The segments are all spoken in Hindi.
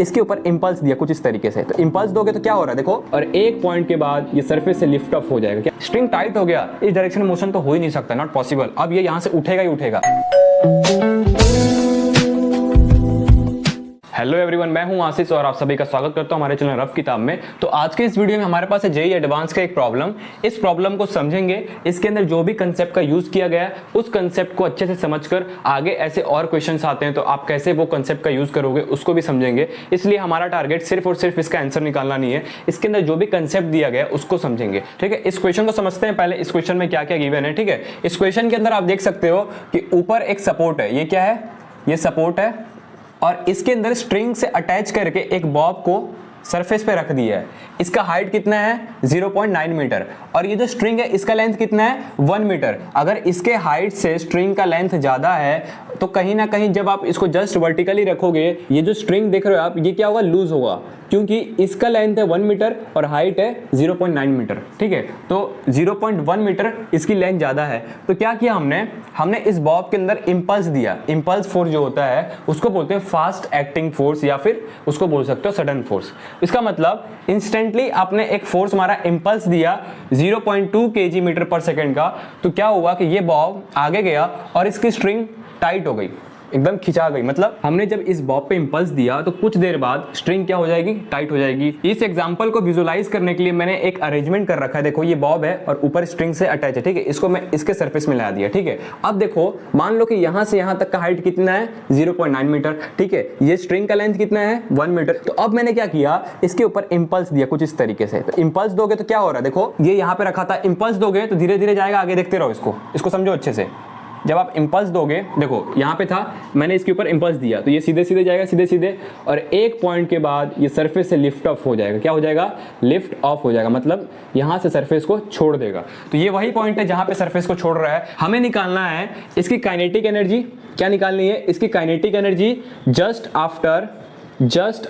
इसके ऊपर इंपल्स दिया कुछ इस तरीके से, तो इंपल्स दोगे तो क्या हो रहा है देखो, और एक पॉइंट के बाद ये सरफेस से लिफ्ट ऑफ हो जाएगा। क्या स्ट्रिंग टाइट हो गया, इस डायरेक्शन में मोशन तो हो ही नहीं सकता, नॉट पॉसिबल। अब ये यहां से उठेगा ही उठेगा। हेलो एवरीवन, मैं हूं आशीष और आप सभी का स्वागत करता हूं हमारे चैनल रफ किताब में। तो आज के इस वीडियो में हमारे पास है जेईई एडवांस का एक प्रॉब्लम। इस प्रॉब्लम को समझेंगे, इसके अंदर जो भी कंसेप्ट का यूज किया गया है उस कंसेप्ट को अच्छे से समझकर आगे ऐसे और क्वेश्चंस आते हैं तो आप कैसे वो कंसेप्ट का यूज करोगे उसको भी समझेंगे। इसलिए हमारा टारगेट सिर्फ और सिर्फ इसका आंसर निकालना नहीं है, इसके अंदर जो भी कंसेप्ट दिया गया है उसको समझेंगे। ठीक है, इस क्वेश्चन को समझते हैं पहले। इस क्वेश्चन में क्या क्या गिवन है। ठीक है, इस क्वेश्चन के अंदर आप देख सकते हो कि ऊपर एक सपोर्ट है, ये क्या है, ये सपोर्ट है, और इसके अंदर स्ट्रिंग से अटैच करके एक बॉब को सरफेस पे रख दिया है। इसका हाइट कितना है 0.9 मीटर, और ये जो स्ट्रिंग है इसका लेंथ कितना है 1 मीटर। अगर इसके हाइट से स्ट्रिंग का लेंथ ज्यादा है तो कहीं ना कहीं जब आप इसको जस्ट वर्टिकली रखोगे, ये जो स्ट्रिंग देख रहे हो आप, ये क्या होगा, लूज होगा, क्योंकि इसका लेंथ है 1 मीटर और हाइट है 0.9 मीटर। ठीक है, तो 0.1 मीटर इसकी लेंथ ज्यादा है। तो क्या किया हमने इस बॉब के अंदर इंपल्स दिया। इंपल्स फोर्स जो होता है उसको बोलते हैं फास्ट एक्टिंग फोर्स, या फिर उसको बोल सकते हो सडन फोर्स। इसका मतलब इंस्टेंटली आपने एक फोर्स मारा, इंपल्स दिया 0.2 kg मीटर पर सेकेंड का, तो क्या हुआ कि ये बॉब आगे गया और इसकी स्ट्रिंग टाइट हो गई, एकदम खिंचा गई। मतलब हमने जब इस बॉब पे इंपल्स दिया तो कुछ देर बाद स्ट्रिंग क्या हो जाएगी, टाइट हो जाएगी। इस एग्जांपल को विजुलाइज करने के लिए मैंने एक अरेंजमेंट कर रखा है। देखो ये बॉब है और ऊपर स्ट्रिंग से अटैच है। ठीक है, इसको मैं इसके सरफेस में लगा दिया। ठीक है, अब देखो मान लो कि यहां से यहां तक का हाइट कितना है 0.9 मीटर। ठीक है, ये स्ट्रिंग का लेंथ कितना है 1 मीटर। तो अब मैंने क्या किया, इसके ऊपर इंपल्स दिया कुछ इस तरीके से। तो इंपल्स दोगे तो क्या हो रहा है देखो, ये यहां पे रखा था, इंपल्स दोगे तो धीरे धीरे जाएगा आगे, देखते रहो इसको समझो अच्छे से। जब आप इंपल्स दोगे, देखो यहाँ पे था, मैंने इसके ऊपर इंपल्स दिया तो ये सीधे सीधे जाएगा, सीधे सीधे, और एक पॉइंट के बाद ये सरफेस से लिफ्ट ऑफ हो जाएगा। क्या हो जाएगा, लिफ्ट ऑफ हो जाएगा, मतलब यहाँ से सरफेस को छोड़ देगा। तो ये वही पॉइंट है जहाँ पे सरफेस को छोड़ रहा है। हमें निकालना है इसकी काइनेटिक एनर्जी। क्या निकालनी है, इसकी kinetic energy just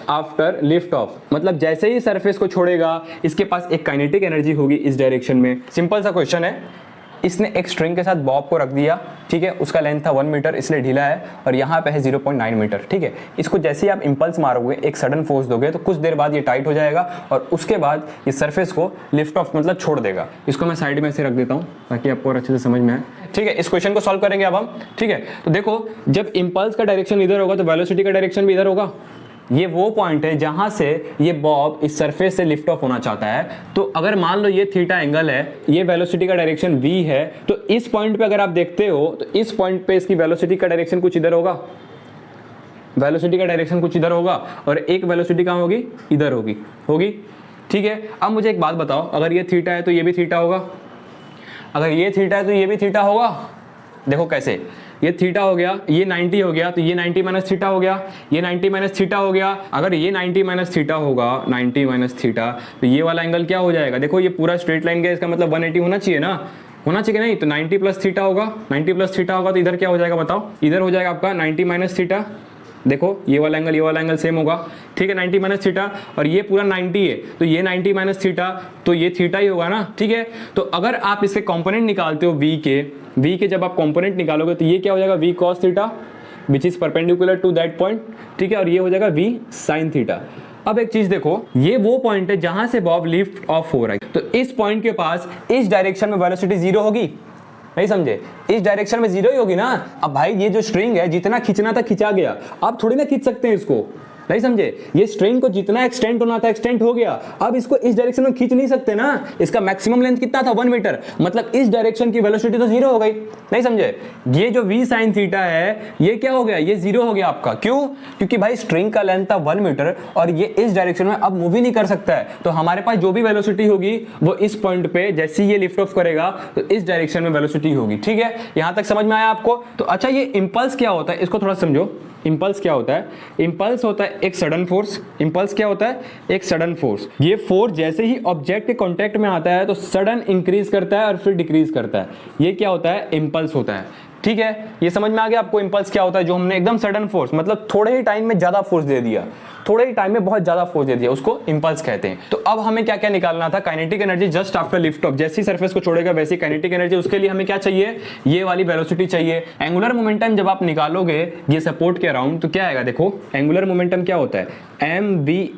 after lift off. मतलब जैसे ही सरफेस को छोड़ेगा इसके पास एक काइनेटिक एनर्जी होगी इस डायरेक्शन में। सिंपल सा क्वेश्चन है। इसने एक स्ट्रिंग के साथ बॉब को रख दिया, ठीक है, उसका लेंथ था 1 मीटर इसलिए ढीला है, और यहाँ पे है 0.9 मीटर। ठीक है, इसको जैसे ही आप इंपल्स मारोगे, एक सडन फोर्स दोगे तो कुछ देर बाद ये टाइट हो जाएगा और उसके बाद ये सरफेस को लिफ्ट ऑफ मतलब छोड़ देगा। इसको मैं साइड में से रख देता हूँ ताकि आपको और अच्छे से समझ में आए। ठीक है, इस क्वेश्चन को सॉल्व करेंगे अब हम। ठीक है, तो देखो जब इंपल्स का डायरेक्शन इधर होगा तो वेलोसिटी का डायरेक्शन भी इधर होगा। ये वो पॉइंट है जहां से ये बॉब इस सरफेस से लिफ्ट ऑफ होना चाहता है। तो अगर मान लो ये थीटा एंगल है, ये वेलोसिटी का डायरेक्शन v है, तो इस पॉइंट पे अगर आप देखते हो तो इस पॉइंट पे इसकी वेलोसिटी का डायरेक्शन कुछ इधर होगा, वेलोसिटी का डायरेक्शन कुछ इधर होगा, और एक वेलोसिटी कहां होगी, इधर होगी। ठीक है, अब मुझे एक बात बताओ, अगर ये थीटा है तो ये भी थीटा होगा, अगर ये थीटा है तो ये भी थीटा होगा। देखो कैसे, ये थीटा हो गया, ये 90 हो गया, तो ये 90 माइनस थीटा हो गया, ये 90 माइनस थीटा हो गया। अगर ये 90 माइनस थीटा होगा, 90 माइनस थीटा, तो ये वाला एंगल क्या हो जाएगा, देखो ये पूरा स्ट्रेट लाइन का, इसका मतलब 180 होना चाहिए ना, होना चाहिए नहीं, तो 90 प्लस थीटा होगा, 90 प्लस थीटा होगा, तो इधर क्या हो जाएगा बताओ, इधर हो जाएगा आपका 90 माइनस थीटा। देखो ये वाला एंगल सेम होगा। ठीक है, 90 माइनस थीटा, और ये पूरा 90 है तो ये 90 माइनस थीटा, तो ये थीटा ही होगा ना। ठीक है, तो अगर आप इसके कंपोनेंट निकालते हो v के जब आप कंपोनेंट निकालोगे तो ये क्या हो जाएगा, v cos theta which is perpendicular to that point. ठीक है, और ये हो जाएगा v sin थीटा। अब एक चीज देखो, ये वो पॉइंट है जहां से बॉब लिफ्ट ऑफ हो रहा है, तो इस पॉइंट के पास इस डायरेक्शन में वेलोसिटी 0 होगी, नहीं समझे, इस डायरेक्शन में 0 ही होगी ना। अब भाई ये जो स्ट्रिंग है जितना खींचना था खींचा गया, आप थोड़ी ना खींच सकते हैं इसको, नहीं समझे, ये स्ट्रिंग को जितना एक्सटेंड होना था एक्सटेंड हो गया, अब इसको इस डायरेक्शन में खींच नहीं सकते ना। इसका मैक्सिमम लेंथ कितना था 1 मीटर, मतलब इस डायरेक्शन की वेलोसिटी तो 0 हो गई, नहीं समझे। ये जो v sin थीटा है ये क्या हो गया, ये 0 हो गया आपका। क्यों, क्योंकि भाई स्ट्रिंग का लेंथ था 1 मीटर और ये इस डायरेक्शन में अब मूव ही नहीं कर सकता है, तो हमारे पास जो भी वेलोसिटी होगी वो इस पॉइंट पे जैसे ये लिफ्ट ऑफ करेगा तो इस डायरेक्शन में वेलोसिटी होगी। ठीक है, यहां तक समझ में आया आपको। तो अच्छा, ये इंपल्स क्या होता है इसको थोड़ा समझो। इंपल्स क्या होता है, इंपल्स होता है एक सडन फोर्स। इंपल्स क्या होता है, एक सडन फोर्स। ये फोर्स जैसे ही ऑब्जेक्ट के कांटेक्ट में आता है तो सडन इंक्रीज करता है और फिर डिक्रीज करता है, ये क्या होता है, इंपल्स होता है। ठीक है, ये समझ में आ गया आपको इंपल्स क्या होता है, जो हमने एकदम सडन फोर्स, मतलब थोड़े ही टाइम में ज्यादा फोर्स दे दिया, थोड़े ही टाइम में बहुत ज्यादा फोर्स दे दिया, उसको इंपल्स कहते हैं। तो अब हमें क्या क्या निकालना था, kinetic energy just after lift off, जैसी सरफेस को छोड़ेगा वैसी काइनेटिक एनर्जी, उसके लिए हमें क्या चाहिए, ये वाली वेलोसिटी चाहिए। एंगुलर मोमेंटम जब आप निकालोगे ये सपोर्ट के अराउंड, तो क्या आएगा, देखो एंगुलर मोमेंटम क्या होता है, एम वी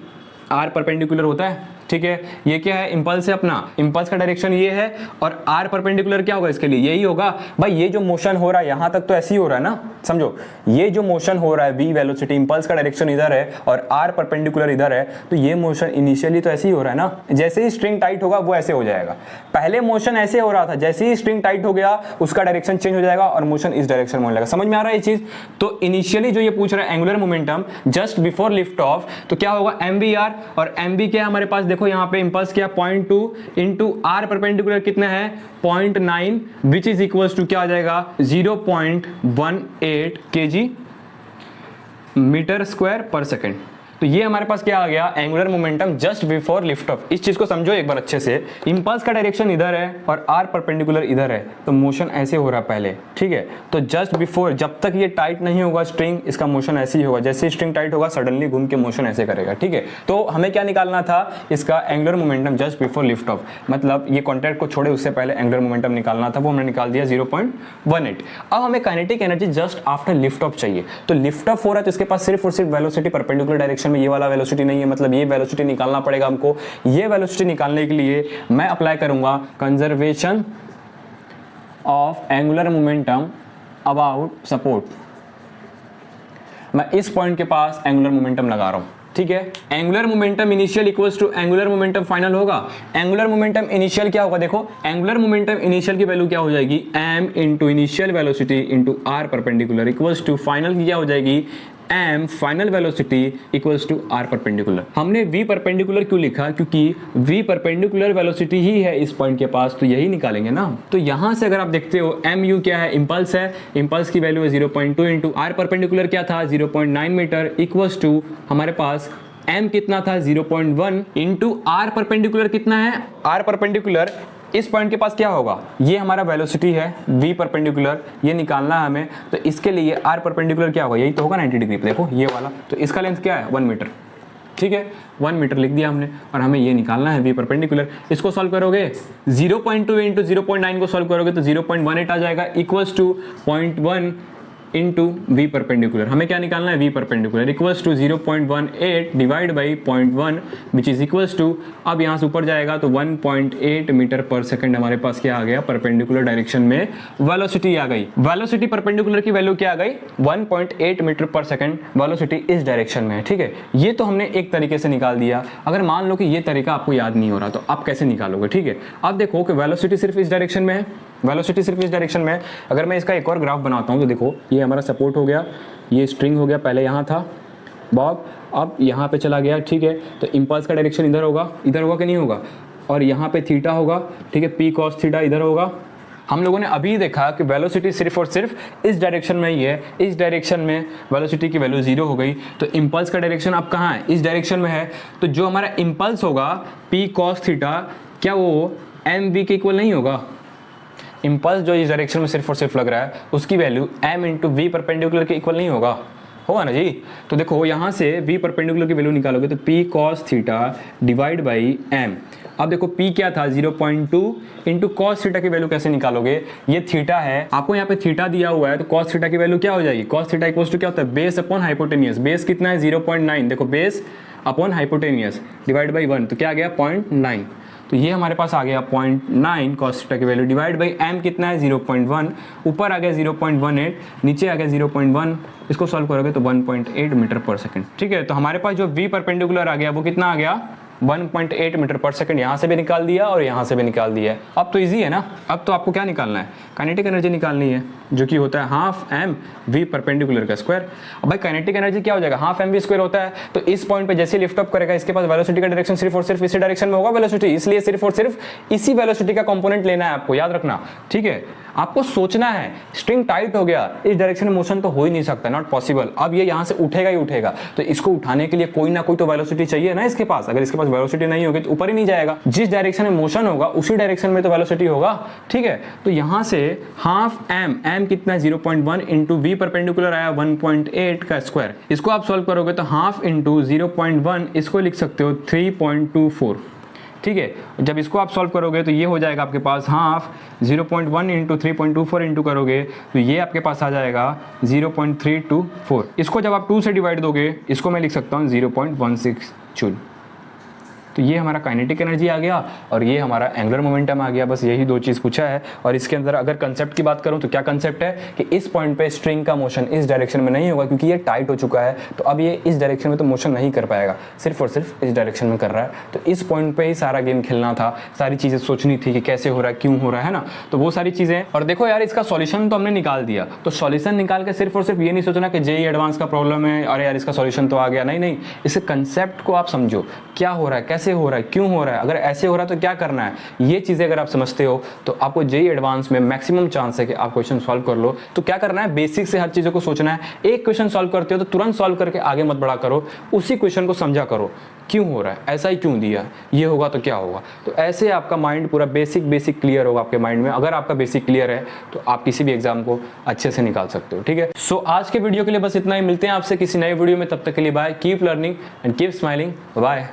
आर परपेंडिकुलर होता है, ठीक है। ये क्या है, इंपल्स है अपना, इंपल्स का डायरेक्शन ये है, और आर परपेंडिकुलर क्या होगा इसके लिए, यही होगा भाई। ये जो मोशन हो रहा है यहां तक तो ऐसे ही हो रहा है ना, समझो ये जो मोशन हो रहा है v वेलोसिटी, इंपल्स का डायरेक्शन इधर है और r परपेंडिकुलर इधर है, तो ये मोशन इनिशियली तो ऐसे ही हो रहा है ना, जैसे ही स्ट्रिंग टाइट होगा वो ऐसे हो जाएगा। पहले मोशन ऐसे हो रहा था, जैसे ही स्ट्रिंग टाइट हो गया उसका डायरेक्शन चेंज हो जाएगा और मोशन इस डायरेक्शन में होने लगा। समझ में आ रहा है ये चीज। तो इनिशियली जो ये पूछ रहा है angular momentum just before lift off, तो क्या होगा mvr, और mv क्या है हमारे पास, देखो यहाँ पे इंपल्स क्या 0.2 इंटू आर परपेंडिकुलर कितना है 0.9, विच इज इक्वल्स टू क्या आ जाएगा 0.18 kg मीटर स्क्वायर पर सेकेंड। तो ये हमारे पास क्या आ गया, angular momentum just before lift off. इस चीज को समझो एक बार अच्छे से, इंपल्स का डायरेक्शन इधर है और आर परपेंडिकुलर इधर है, तो मोशन ऐसे हो रहा है पहले, ठीक है। तो जस्ट बिफोर, जब तक ये टाइट नहीं होगा स्ट्रिंग, इसका मोशन ऐसे ही होगा, जैसे स्ट्रिंग टाइट होगा सडनली घूम के मोशन ऐसे करेगा, ठीक है। तो हमें क्या निकालना था, इसका angular momentum just before lift off, मतलब ये कॉन्टैक्ट को छोड़े उससे पहले एंगुलर मोमेंटम निकालना था, वो हमने निकाल दिया 0.18। अब हमें kinetic energy just after lift off चाहिए। तो लिफ्ट ऑफ हो रहा है तो इसके पास सिर्फ और सिर्फ वेलोसिटी परपेंडिकुलर डायरेक्शन में, ये वाला वेलोसिटी नहीं है, मतलब ये वेलोसिटी निकालना पड़ेगा हमको। ये वेलोसिटी निकालने के लिए मैं अप्लाई करूंगा conservation of angular momentum about support. मैं इस पॉइंट के पास एंगुलर मोमेंटम लगा रहा हूं, ठीक है। Angular momentum initial equals to angular momentum final होगा। एंगुलर मोमेंटम इनिशियल क्या होगा, देखो एंगुलर मोमेंटम इनिशियल की वैल्यू क्या हो जाएगी, m into initial velocity into R perpendicular equals to final की क्या हो जाएगी, m final velocity equals to r perpendicular. हमने v परपेंडिकुलर क्यों लिखा, क्योंकि v परपेंडिकुलर वेलोसिटी ही है इस पॉइंट के पास, तो यही निकालेंगे ना। तो यहां से अगर आप देखते हो mu क्या है, इंपल्स है, इंपल्स की वैल्यू है 0.2 इंटू r परपेंडिकुलर क्या था 0.9 मीटर इक्वल्स टू हमारे पास m कितना था 0.1 इंटू r परपेंडिकुलर कितना है, r परपेंडिकुलर इस पॉइंट के पास क्या होगा, ये हमारा वेलोसिटी है v परपेंडिकुलर, ये निकालना है हमें। तो इसके लिए r परपेंडिकुलर क्या होगा, यही तो होगा 90 डिग्री पे, देखो ये वाला, तो इसका लेंथ क्या है 1 मीटर, ठीक है 1 मीटर लिख दिया हमने, और हमें ये निकालना है v परपेंडिकुलर। इसको सॉल्व करोगे 0.2 इंटू 0.9 को सॉल्व करोगे तो 0.18 आ जाएगा equals to 0.1 into V perpendicular. हमें क्या निकालना है, V perpendicular equals to 0.18 divide by 0.1 which is equals to, अब यहाँ से ऊपर जाएगा तो 1.8 मीटर पर सेकंड हमारे पास क्या आ गया, परपेंडिकुलर डायरेक्शन में वेलोसिटी आ गई। वेलोसिटी परपेंडिकुलर की वैल्यू क्या आ गई 1.8 मीटर पर सेकंड, वेलोसिटी इस डायरेक्शन में है, ठीक है। ये तो हमने एक तरीके से निकाल दिया। अगर मान लो कि ये तरीका आपको याद नहीं हो रहा तो आप कैसे निकालोगे, ठीक है। अब देखो कि वेलोसिटी सिर्फ इस डायरेक्शन में है, वेलोसिटी सिर्फ इस डायरेक्शन में है। अगर मैं इसका एक और ग्राफ बनाता हूँ तो देखो ये हमारा सपोर्ट हो गया, ये स्ट्रिंग हो गया, पहले यहाँ था बॉब, अब यहाँ पे चला गया, ठीक है। तो इंपल्स का डायरेक्शन इधर होगा कि नहीं होगा, और यहाँ पे थीटा होगा, ठीक है, पी कॉस थीटा इधर होगा। हम लोगों ने अभी देखा कि वेलोसिटी सिर्फ और सिर्फ इस डायरेक्शन में ही है, इस डायरेक्शन में वेलोसिटी की वैल्यू 0 हो गई। तो इंपल्स का डायरेक्शन अब कहाँ है, इस डायरेक्शन में है। तो जो हमारा इंपल्स होगा पी कॉस थीटा, क्या वो एम वी के इक्वल नहीं होगा। इंपल्स जो इस डायरेक्शन में सिर्फ और सिर्फ लग रहा है उसकी value m into V perpendicular के इक्वल नहीं होगा ना जी। तो देखो यहाँ से v परपेंडिकुलर की वैल्यू निकालोगे तो p cos theta divide by m। अब देखो p क्या था 0.2 इंटू कॉस थीटा की वैल्यू कैसे निकालोगे, ये थीटा है, आपको यहाँ पे थीटा दिया हुआ है, तो कॉस थीटा की वैल्यू क्या हो जाएगी, कॉस थीटा इक्वल्स टू क्या होता है, बेस अपॉन हाइपोटेनियस। बेस कितना है 0.9, देखो base upon hypotenuse divide by 1, तो क्या आ गया 0.9। तो ये हमारे पास आ गया 0.9 cos थीटा की वैल्यू डिवाइड बाई m कितना है 0.1, ऊपर आ गया 0.18, नीचे आ गया 0.1, इसको सॉल्व करोगे तो 1.8 मीटर पर सेकंड, ठीक है। तो हमारे पास जो v परपेंडिकुलर आ गया वो कितना आ गया 1.8 मीटर पर सेकंड। यहाँ से भी निकाल दिया और यहाँ से भी निकाल दिया। अब तो इजी है ना। अब तो आपको क्या निकालना है, काइनेटिक एनर्जी निकालनी है, जो कि होता है हाफ एम वी परपेंडिकुलर का स्क्वायर। अब भाई काइनेटिक एनर्जी क्या हो जाएगा, हाफ एम वी स्क्वायर होता है। तो इस पॉइंट पे जैसे लिफ्ट अप करेगा इसके पास वेलोसिटी का डायरेक्शन सिर्फ और सिर्फ इसी डायरेक्शन में होगा वेलोसिटी, इसलिए सिर्फ और सिर्फ इसी वेलोसिटी का कंपोनेंट लेना है आपको, याद रखना, ठीक है। आपको सोचना है स्ट्रिंग टाइट हो गया, इस डायरेक्शन में मोशन तो हो ही नहीं सकता, नॉट पॉसिबल। अब ये यहाँ से उठेगा ही उठेगा, तो इसको उठाने के लिए कोई ना कोई तो वेलोसिटी चाहिए ना इसके पास। अगर इसके पास वेलोसिटी नहीं होगी तो ऊपर ही नहीं जाएगा। जिस डायरेक्शन में मोशन होगा उसी डायरेक्शन में तो वेलोसिटी होगा, ठीक है। तो यहाँ से हाफ m कितना 0.1 इंटू v परपेंडिकुलर आया 1.8 का स्क्वायर, इसको आप सॉल्व करोगे तो हाफ इंटू 0.1 इसको लिख सकते हो 3.24, ठीक है। जब इसको आप सॉल्व करोगे तो ये हो जाएगा आपके पास हाफ 0.1 इंटू 3.24 इंटू करोगे तो ये आपके पास आ जाएगा 0.324। इसको जब आप 2 से डिवाइड दोगे इसको मैं लिख सकता हूँ 0.16 जूल। तो ये हमारा काइनेटिक एनर्जी आ गया और ये हमारा एंगुलर मोमेंटम आ गया। बस यही दो चीज़ पूछा है। और इसके अंदर अगर कंसेप्ट की बात करूँ तो क्या कंसेप्ट है कि इस पॉइंट पे स्ट्रिंग का मोशन इस डायरेक्शन में नहीं होगा क्योंकि ये टाइट हो चुका है, तो अब ये इस डायरेक्शन में तो मोशन नहीं कर पाएगा, सिर्फ और सिर्फ इस डायरेक्शन में कर रहा है। तो इस पॉइंट पे ही सारा गेम खेलना था, सारी चीज़ें सोचनी थी कि कैसे हो रहा है, क्यों हो रहा है ना, तो वो सारी चीज़ें। और देखो यार, इसका सॉल्यूशन तो हमने निकाल दिया, तो सॉल्यूशन निकाल के सिर्फ और सिर्फ ये नहीं सोचना कि जेईई एडवांस का प्रॉब्लम है, अरे यार इसका सॉल्यूशन तो आ गया। नहीं, इस कंसेप्ट को आप समझो, क्या हो रहा है, कैसे हो रहा है, क्यों हो रहा है, अगर ऐसे हो रहा है तो क्या करना है। ये चीजें अगर आप समझते हो तो आपको जेईई एडवांस में मैक्सिमम चांस है कि आप क्वेश्चन सॉल्व कर लो। तो क्या करना है, बेसिक से हर चीजों को सोचना है। एक क्वेश्चन सॉल्व करते हो तो तुरंत सॉल्व करके आगे मत बढ़ा करो, उसी क्वेश्चन को समझा करो, क्यों हो रहा है, ऐसा ही क्यों दिया, ये होगा तो क्या होगा। तो ऐसे आपका माइंड पूरा बेसिक क्लियर होगा आपके माइंड में। अगर आपका बेसिक क्लियर है तो आप किसी भी एग्जाम को अच्छे से निकाल सकते हो, ठीक है। सो आज के वीडियो के लिए बस इतना ही। मिलते हैं आपसे किसी नए वीडियो में, तब तक के लिए bye, keep learning and keep smiling, bye.